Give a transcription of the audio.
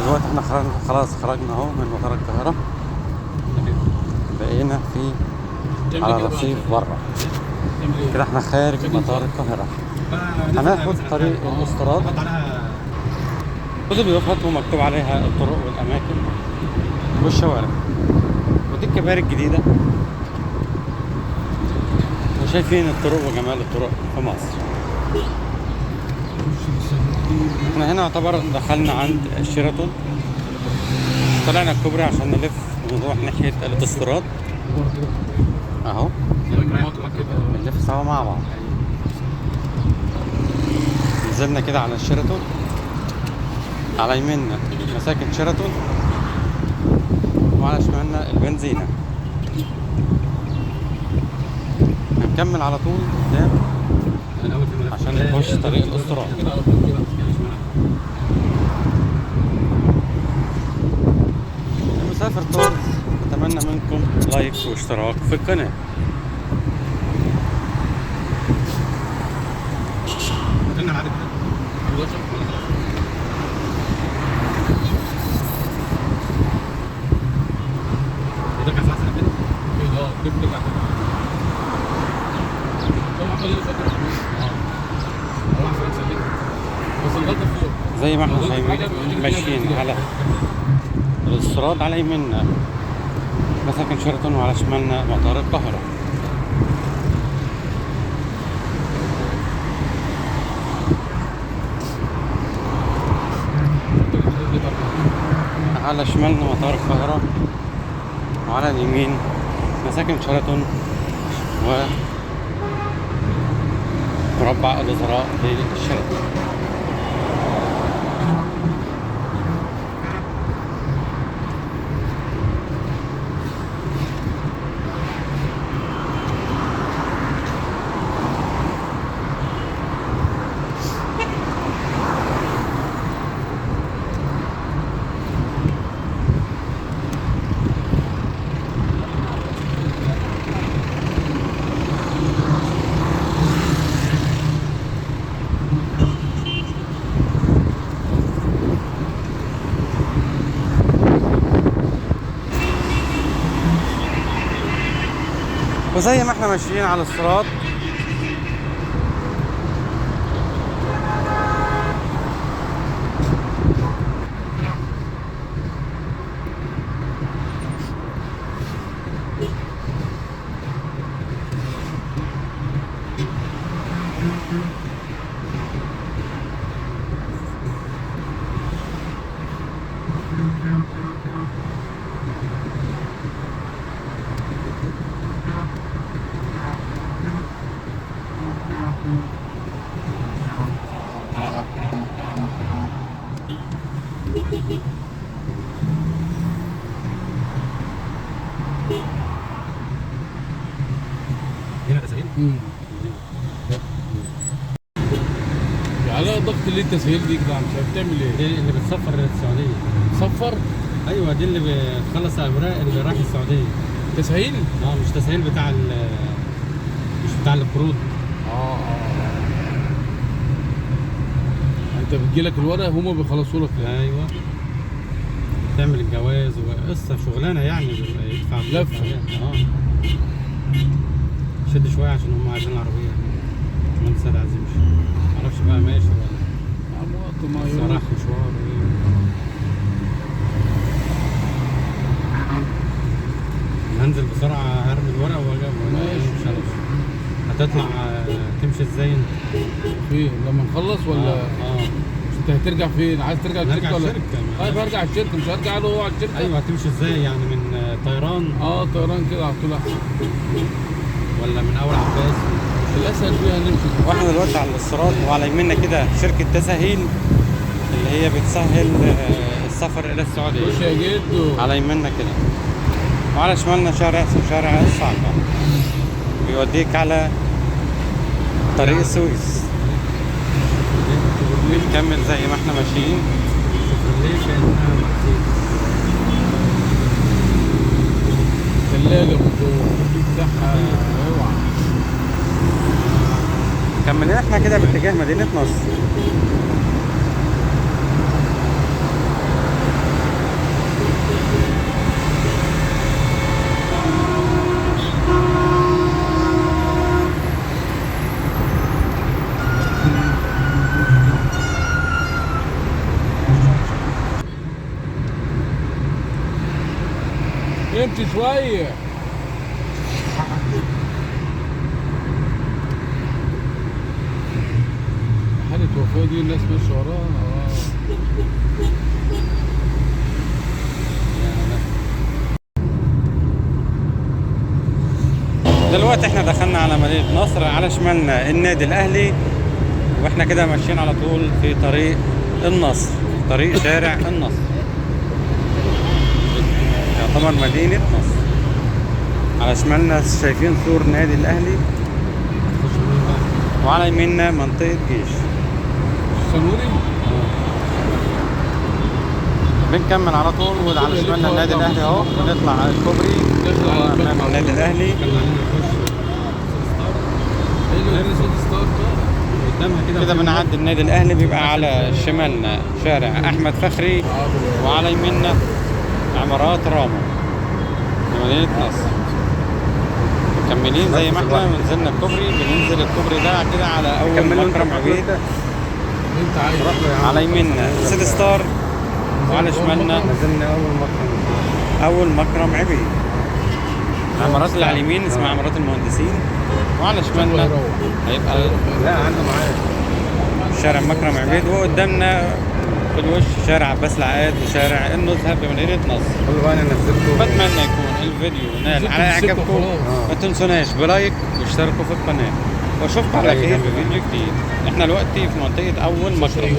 دلوقتي احنا خرجنا اهو من مطار القاهرة. بقينا على الرصيف بره كده. احنا خارج مطار القاهرة، هناخد طريق الاستراد. خدوا بيافطة مكتوب عليها الطرق والأماكن والشوارع، ودي الكباري الجديدة. وشايفين الطرق وجمال الطرق في مصر. احنا هنا يعتبر دخلنا عند الشيراتون، طلعنا الكوبري عشان نلف ونروح ناحية الاستراد اهو، بنلف سوا مع بعض. نزلنا كده على الشيراتون، على يميننا مساكن شيراتون، وعلى شمالنا البنزينة. هنكمل على طول قدام عشان نخش طريق الاستراد. مسافر تورز، اتمنى منكم لايك واشتراك في القناة. زي ما احنا ماشيين على الاستراد، على يميننا مساكن شيراتون وعلى شمالنا مطار القاهرة. على شمالنا مطار القاهرة، وعلى اليمين مساكن شيراتون ومربع الوزراء للشيراتون. وزي ما احنا ماشيين على الاستراد، هنا تسهيل. على ضغط اللي التسهيل دي كده مش بتعمل ايه؟ دي اللي بتسفر للسعودية. سفر؟ ايوه، دي اللي بتخلص الاوراق اللي رايح السعودية. تسهيل؟ مش تسهيل بتاع مش بتاع القروض. انت بتجيلك الورق هما بيخلصوا لك. ايوه، تعمل الجواز وقصة شغلانة يعني، يدفع لفة. شد شوية عشان هم عايزين العربية. كمان سيد عايز يمشي، معرفش بقى ماشي ولا لسه رايح مشوار. هنزل بسرعة، هرمي الورق ماشي. هتطلع تمشي ازاي انت؟ فين لما نخلص ولا؟ مش انت هترجع فين؟ عايز ترجع الشركة ولا؟ طيب هرجع الشركة، مش هرجع له هو على الشركة. ايوه، هتمشي ازاي يعني؟ من طيران؟ طيران كده على طول احسن، ولا من اول عباس؟ الاسهل فيها نمشي. واحنا دلوقتي على الاستراد، وعلى يميننا كده شركة تسهيل اللي هي بتسهل السفر الى السعودية. خش يا جدو. على يميننا كده، وعلى شمالنا شارع اسمه شارع الصعبة، بيوديك على طريق السويس. بنكمل زي ما احنا ماشيين. ثلاجة بتفتحها اوعى. كملنا احنا كده باتجاه مدينة نصر. امشي شويه. حالة وفاة دي الناس ماشيه وراها. دلوقتي احنا دخلنا على مدينة نصر، على شمالنا النادي الاهلي، واحنا كده ماشيين على طول في طريق النصر، طريق شارع النصر، يعتبر مدينة نصر. على شمالنا شايفين سور نادي الاهلي، وعلى يميننا منطقة جيش. السنوري. بنكمل على طول، وعلى شمالنا النادي الاهلي اهو، ونطلع على الكوبري امام النادي الاهلي. كده بنعدي النادي الاهلي، بيبقى على شمالنا شارع احمد فخري، وعلى يميننا عمارات رامو مدينة نصر. مكملين زي ما احنا، نزلنا الكوبري، بننزل الكوبري ده كده على اول مكرم عبيد، انت عايز على يميننا سيتي ستار، وعلى شمالنا نزلنا اول مكرم عبيد. العمارات اللي على اليمين اسمها عمارات المهندسين، وعلى شمالنا هيبقى لا عنده معايا شارع مكرم عبيد، وقدامنا في الوش شارع عباس العقاد وشارع النزهة بمدينة نصر. كله بقى انا نزلته. بتمنى يكون الفيديو نال على اعجابكم، ما تنسوناش بلايك واشتركوا في القناة، واشوفكم على خير في فيديو جديد. احنا دلوقتي في منطقة اول مكرم.